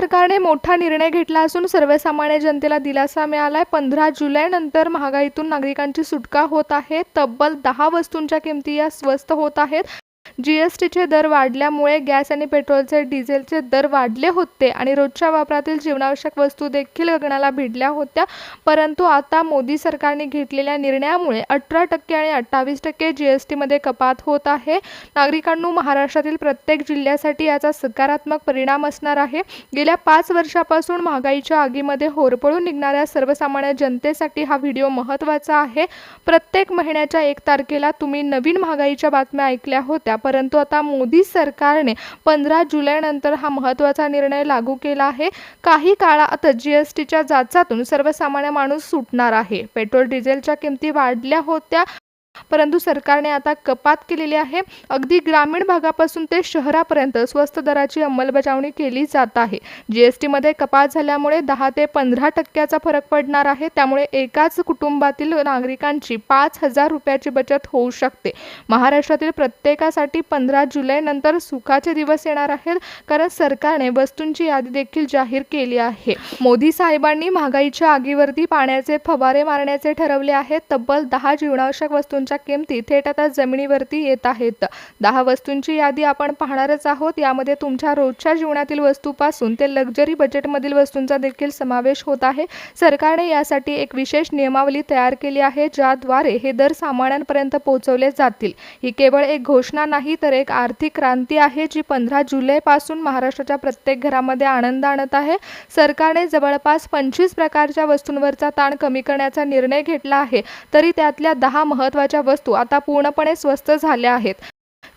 सरकारने मोठा निर्णय घेतला असून सर्वसामान्य जनतेला दिलासा मिळालाय। 15 जुलैनंतर महागाईतून नागरिकांची सुटका होत आहे। तब्बल 10 वस्तूंच्या किमती या स्वस्त होत आहेत। जीएसटीचे दर वाढल्यामुळे गॅस आणि पेट्रोलचे डिझेलचे दर वाढले होते आणि रोजच्या वापरातील जीवनावश्यक वस्तू देखील गगनाला भिडल्या होत्या। परंतु आता मोदी सरकारने घेतलेल्या निर्णयामुळे 18% आणि 28% जीएसटीमध्ये कपात होत आहे। नागरिकांनो, महाराष्ट्रातील प्रत्येक जिल्ह्यासाठी याचा सकारात्मक परिणाम असणार आहे। गेल्या 5 वर्षापासून महागाईच्या आगीमध्ये होरपळून निघणाऱ्या सर्वसामान्य जनतेसाठी हा व्हिडिओ महत्त्वाचा आहे। प्रत्येक महिन्याच्या 1 तारखेला तुम्ही नवीन महागाईच्या बातम्या ऐकल्या होत्या, परंतु आता मोदी सरकारने 15 जुलैनंतर हा महत्त्वाचा निर्णय लागू केला आहे। काही काळात जीएसटीच्या जाचातून सर्वसामान्य माणूस सुटणार आहे। पेट्रोल डिझेलच्या किमती वाढल्या होत्या, परंतु सरकारने आता कपात केलेली आहे। अगदी ग्रामीण भागापासून ते शहरापर्यंत स्वस्त दराची अंमलबजावणी केली जात आहे। जीएसटीमध्ये कपात झाल्यामुळे 10 ते 15% फरक पडणार आहे। त्यामुळे एकाच कुटुंबातील नागरिकांची 5,000 रुपयाची बचत होऊ शकते। महाराष्ट्रातील प्रत्येकासाठी 15 जुलैनंतर सुखाचे दिवस येणार आहेत, कारण सरकारने वस्तूंची यादी देखील जाहीर केली आहे। मोदी साहेबांनी महागाईच्या आगीवरती पाण्याचे फवारे मारण्याचे ठरवले आहे। तब्बल 10 जीवनावश्यक वस्तूंच्या किमती थेट आता जमिनीवरती येत आहेत। 10 वस्तूंची यादी आपण पाहणारच आहोत। यामध्ये तुमच्या रोजच्या जीवनातील वस्तूपासून ते लक्झरी बजेटमधील वस्तूंचा देखील समावेश होत आहे। सरकारने यासाठी एक विशेष नियमावली तयार केली आहे, ज्याद्वारे हे दर सामान्यांपर्यंत पोहोचवले जातील। ही केवळ एक घोषणा नाही, तर एक आर्थिक क्रांती आहे, जी 15 जुलैपासून महाराष्ट्राच्या प्रत्येक घरामध्ये आनंद आणत आहे। सरकारने जवळपास 25 प्रकारच्या वस्तूंवरचा ताण कमी करण्याचा निर्णय घेतला आहे, तरी त्यातल्या 10 महत्त्वाच्या वस्तू आता पूर्णपणे स्वस्त झाल्या आहेत।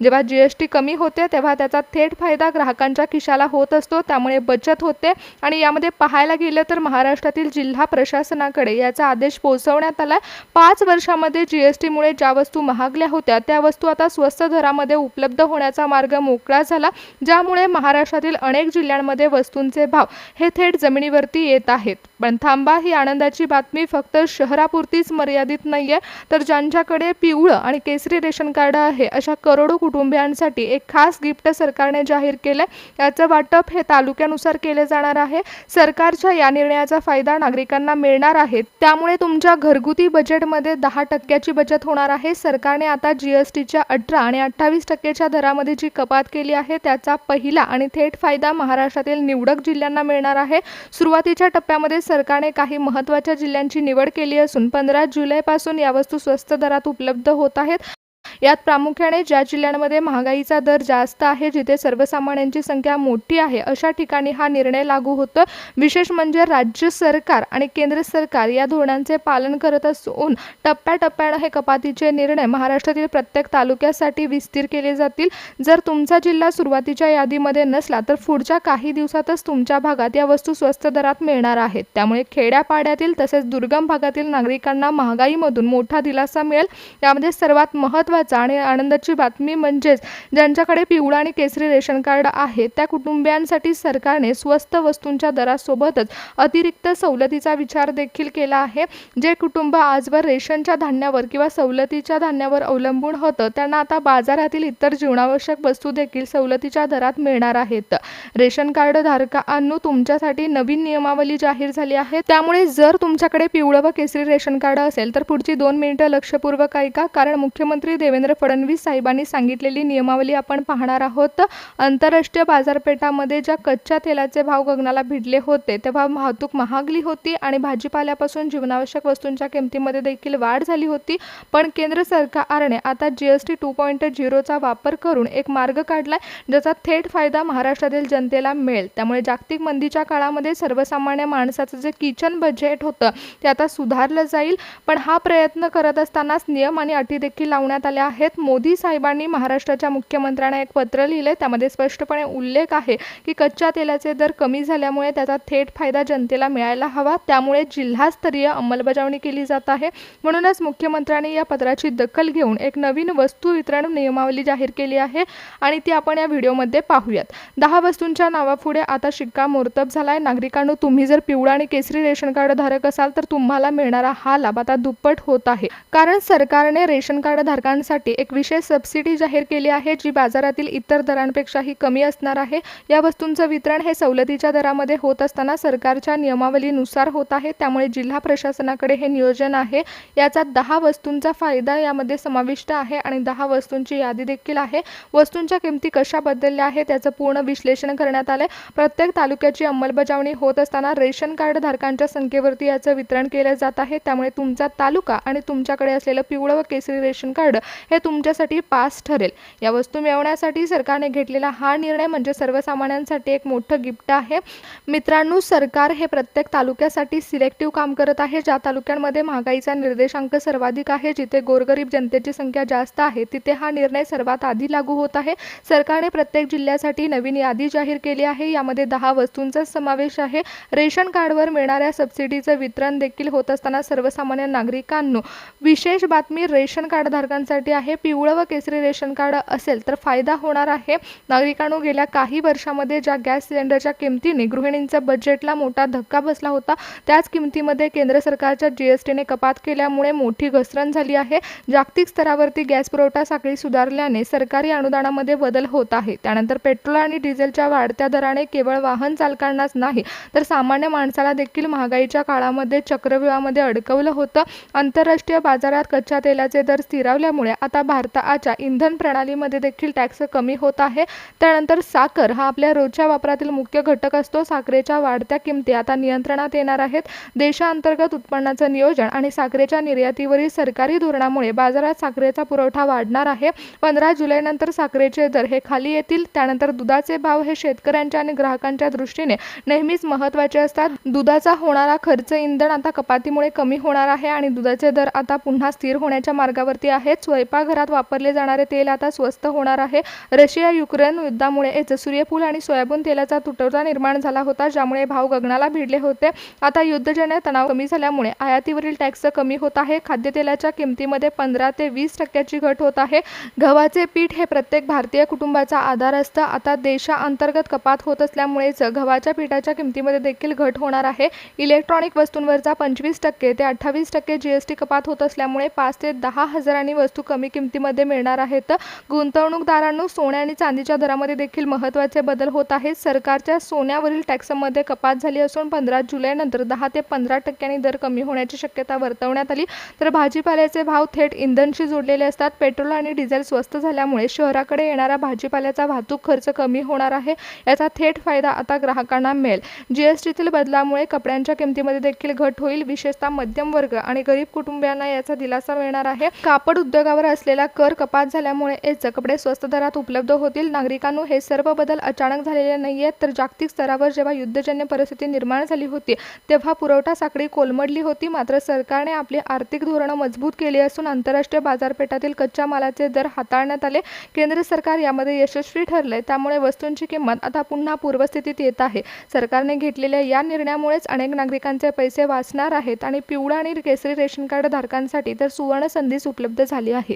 जेव्हा जीएसटी कमी होते तेव्हा त्याचा थेट फायदा ग्राहकांच्या खिशाला होत असतो, त्यामुळे बचत होते। आणि यामध्ये पाहायला गेलं तर महाराष्ट्रातील जिल्हा प्रशासनाकडे याचा आदेश पोहोचवण्यात आला। 5 वर्षांमध्ये जीएसटीमुळे ज्या वस्तू महागल्या होत्या त्या वस्तू आता स्वस्त दरामध्ये उपलब्ध होण्याचा मार्ग मोकळा झाला, ज्यामुळे महाराष्ट्रातील अनेक जिल्ह्यांमध्ये वस्तूंचे भाव हे थेट जमिनीवरती येत आहेत। पण थांबा, ही आनंदाची बातमी फक्त शहरापुरतीच मर्यादित नाहीये, तर ज्यांच्याकडे पिवळं आणि केसरी रेशन कार्ड आहे अशा करोडो कुटुंबियांसाठी एक खास गिफ्ट सरकारने जाहीर केले। याचं वाटप हे तालुक्यानुसार केले जाणार आहे। सरकारच्या या निर्णयाचा फायदा नागरिकांना मिळणार आहे, त्यामुळे तुमच्या घरगुती बजेटमध्ये 10% बचत होणार आहे। सरकारने आता जीएसटीच्या 18 आणि 28% दरामध्ये जी कपात केली आहे त्याचा पहिला आणि थेट फायदा महाराष्ट्रातील निवडक जिल्ह्यांना मिळणार आहे। सुरुवातीच्या टप्प्यामध्ये सरकारने काही महत्त्वाच्या जिल्ह्यांची निवड केली असून 15 जुलैपासून या वस्तू स्वस्त दरात उपलब्ध होत आहेत। यात प्रामुख्याने ज्या जिल्ह्यांमध्ये महागाईचा दर जास्त आहे, जिथे सर्वसामान्यांची संख्या मोठी आहे, अशा ठिकाणी हा निर्णय लागू होतो। विशेष म्हणजे राज्य सरकार आणि केंद्र सरकार या धोरणांचे पालन करत असून टप्प्याटप्प्याने हे कपातीचे निर्णय महाराष्ट्रातील प्रत्येक तालुक्यासाठी विस्तार केले जातील। जर तुमचा जिल्हा सुरुवातीच्या यादीमध्ये नसला तर पुढच्या काही दिवसातच तुमच्या भागात या वस्तू स्वस्त दरात मिळणार आहेत। त्यामुळे खेड्यापाड्यातील तसेच दुर्गम भागातील नागरिकांना महागाईमधून मोठा दिलासा मिळेल। यामध्ये सर्वात महत्त्वाचं आणि आनंदाची बातमी म्हणजेच ज्यांच्याकडे पिवळा आणि केसरी रेशन कार्ड आहे त्या कुटुंबियांसाठी सरकारने स्वस्त वस्तूंच्या दरासोबतच अतिरिक्त सवलतीचा विचार देखील केला आहे। जे कुटुंब आजवर रेशनच्या धान्यावर किंवा सवलतीच्या धान्यावर अवलंबून होतं, त्यांना आता बाजारातील इतर जीवनावश्यक वस्तू देखील सवलतीच्या दरात मिळणार आहेत। रेशन कार्ड धारकांनो, तुमच्यासाठी नवीन नियमावली जाहीर झाली आहे। त्यामुळे जर तुमच्याकडे पिवळं व केसरी रेशन कार्ड असेल तर पुढची 2 मिनिटं लक्षपूर्वक ऐका, कारण मुख्यमंत्री देवेंद्र फडणवीस साहेबांनी सांगितलेली नियमावली आपण पाहणार आहोत। आंतरराष्ट्रीय बाजारपेठामध्ये ज्या कच्च्या तेलाचे भाव गगनाला भिडले होते तेव्हा वाहतूक महागली होती आणि भाजीपाल्यापासून जीवनावश्यक वस्तूंच्या किमतीमध्ये देखील वाढ झाली होती। पण केंद्र सरकारने आता जीएसटी 2.0 चा वापर करून एक मार्ग काढलाय, ज्याचा थेट फायदा महाराष्ट्रातील जनतेला मिळेल। त्यामुळे जागतिक मंदीच्या काळामध्ये सर्वसामान्य माणसाचं जे किचन बजेट होतं ते आता सुधारलं जाईल। पण हा प्रयत्न करत असतानाच नियम आणि अटी देखील लावण्यात आल्या आहेत। मोदी साहेबांनी महाराष्ट्राच्या मुख्यमंत्र्यांना एक पत्र लिहिले, त्यामध्ये स्पष्टपणे उल्लेख आहे की कच्च्या तेलाचे दर कमी झाल्यामुळे त्याचा थेट फायदा जनतेला मिळायला हवा, त्यामुळे जिल्हास्तरीय अंमलबजावणी केली जात आहे। म्हणूनच मुख्यमंत्र्यांनी या पत्राची दखल घेऊन एक नवीन वस्तू वितरण नियमावली जाहीर केली आहे आणि ती आपण या व्हिडिओमध्ये पाहूयात। 10 वस्तूंच्या नावापुढे आता शिक्कामोर्तब झालाय। नागरिकांनो, तुम्ही जर पिवळा आणि केसरी रेशन कार्ड धारक असाल तर तुम्हाला मिळणारा हा लाभ आता दुप्पट होत आहे, कारण सरकारने रेशन कार्ड धारकांसाठी धारकांसाठी एक विशेष सबसिडी जाहीर केली आहे, जी बाजारातील इतर दरांपेक्षाही कमी असणार आहे. या वस्तूंचं वितरण हे सवलतीच्या दरामध्ये होत असताना सरकारच्या नियमावलीनुसार होत आहे. त्यामुळे जिल्हा प्रशासनाकडे हे नियोजन आहे. याचा 10 वस्तूंचा फायदा यामध्ये समाविष्ट आहे आणि 10 वस्तूंची यादी देखील आहे. वस्तूंच्या किमती कशा बदलल्या आहेत त्याचं पूर्ण विश्लेषण करण्यात आले. प्रत्येक तालुक्याची अंमलबजावणी होत असताना रेशन कार्ड धारकांच्या संख्येवरती याचं वितरण केलं जात आहे. त्यामुळे तुमचा तालुका आणि तुमच्याकडे असलेलं पिवळं व केसरी रेशन कार्ड हे तुमच्यासाठी पास ठरेल. या वस्तू मिळवण्यासाठी सरकारने घेतलेला हा निर्णय म्हणजे सर्वसामान्यांसाठी एक मोठं गिफ्ट आहे. मित्रांनो, सरकार हे प्रत्येक तालुक्यासाठी सिलेक्टिव्ह काम करत आहे. ज्या तालुक्यांमध्ये महागाईचा निर्देशांक सर्वाधिक आहे, जिथे गोरगरीब जनतेची संख्या जास्त आहे, तिथे हा निर्णय सर्वात आधी लागू होत आहे. सरकारने प्रत्येक जिल्ह्यासाठी नवीन यादी जाहीर केली आहे. यामध्ये 10 वस्तूंचा समावेश आहे. रेशन कार्डवर मिळणाऱ्या सबसिडीचं वितरण देखील होत असताना सर्वसामान्य नागरिकांनो, विशेष बातमी रेशन कार्ड धारकांसाठी आहे. पिवळं व केसरी रेशन कार्ड असेल तर फायदा होणार आहे. नागरिकांनो, गेल्या काही वर्षामध्ये ज्या गॅस सिलेंडरच्या किमतीने गृहिणींच्या बजेटला मोठा धक्का बसला होता, त्याच किमतीमध्ये केंद्र सरकारच्या जीएसटीने कपात केल्यामुळे मोठी घसरण झाली आहे. जागतिक स्तरावरती गॅस पुरवठा साखळी सुधारल्याने सरकारी अनुदानामध्ये बदल होत आहे. त्यानंतर पेट्रोल आणि डिझेलच्या वाढत्या दराने केवळ वाहन चालकांनाच नाही तर सामान्य माणसाला देखील महागाईच्या काळामध्ये चक्रव्यूहामध्ये अडकवलं होतं. आंतरराष्ट्रीय बाजारात कच्च्या तेलाचे दर स्थिरावल्यामुळे आता भारताच्या इंधन प्रणालीमध्ये देखील टॅक्स कमी होत आहे. त्यानंतर साखर हा आपल्या रोजच्या वापरातील मुख्य घटक असतो. साखरेच्या वाढत्या किमती आता नियंत्रणात येणार आहेत. देशांतर्गत उत्पन्नाचं नियोजन आणि साखरेच्या निर्यातीवरील सरकारी धोरणामुळे बाजारात साखरेचा पुरवठा वाढणार आहे. 15 जुलैनंतर साखरेचे दर हे खाली येतील. त्यानंतर दुधाचे भाव हे शेतकऱ्यांच्या आणि ग्राहकांच्या दृष्टीने नेहमीच महत्त्वाचे असतात. दुधाचा होणारा खर्च इंधन आता कपातीमुळे कमी होणार आहे आणि दुधाचे दर आता पुन्हा स्थिर होण्याच्या मार्गावरती आहेत. स्वयंपाकघरात वापरले जाणारे तेल आता स्वस्त होणार आहे. रशिया युक्रेन युद्धामुळे सूर्यफूल आणि सोयाबीन तेलाचा तुटवडा निर्माण झाला होता, ज्यामुळे भाव गगनाला भिडले होते. आता युद्धजन्य तणाव कमी झाल्यामुळे आयातीवरील टॅक्स कमी होत आहे. खाद्यतेलाच्या किमतीमध्ये 15 ते 20% घट होत आहे. गव्हाचे पीठ हे प्रत्येक भारतीय कुटुंबाचा आधार असतं. आता देशांतर्गत कपात होत असल्यामुळेच गव्हाच्या पिठाच्या किमतीमध्ये देखील घट होणार आहे. इलेक्ट्रॉनिक वस्तूंवरचा 25% ते 28% जीएसटी कपात होत असल्यामुळे 5 ते 10 हजारांनी वस्तू कमी किमतीमध्ये मिळणार आहेत. गुंतवणूकदारांनो, सोने आणि चांदीच्या दरामध्ये देखील महत्त्वाचे बदल होत आहेत. सरकारच्या सोन्यावरील टॅक्समध्ये कपात झाली असून 15 जुलैनंतर 10 ते 15% दर कमी होण्याची शक्यता वर्तवण्यात आली. तर भाजीपाल्याचे भाव थेट इंधनशी जोडलेले असतात. पेट्रोल आणि डिझेल स्वस्त झाल्यामुळे शहराकडे येणारा भाजीपाल्याचा वाहतूक खर्च कमी होणार आहे. याचा थेट फायदा आता ग्राहकांना मिळेल. जीएसटीतील बदलामुळे कपड्यांच्या किमतीमध्ये देखील घट होईल. विशेषतः मध्यम वर्ग आणि गरीब कुटुंबियांना याचा दिलासा मिळणार आहे. कापड उद्योगावर असलेला कर कपात झाल्यामुळे कपडे स्वस्त दरात उपलब्ध होतील. नागरिकांनो, हे सर्व बदल अचानक झालेले नाहीयेत, तर जागतिक स्तरावर जेव्हा युद्धजन्य परिस्थिती निर्माण झाली होती तेव्हा पुरवठा साखळी कोलमडली होती. मात्र सरकारने आपली आर्थिक धोरणं मजबूत केली असून आंतरराष्ट्रीय बाजारपेठातील कच्च्या मालाचे दर हाताळण्यात आले. केंद्र सरकार यामध्ये यशस्वी ठरले. त्यामुळे वस्तूंची किंमत आता पुन्हा पूर्वस्थितीत येत आहे. सरकारने घेतलेल्या या निर्णयामुळेच अनेक नागरिकांचे पैसे वाचणार आहेत आणि पिवळा आणि केसरी रेशन कार्ड धारकांसाठी तर सुवर्ण संधीच उपलब्ध झाली आहे.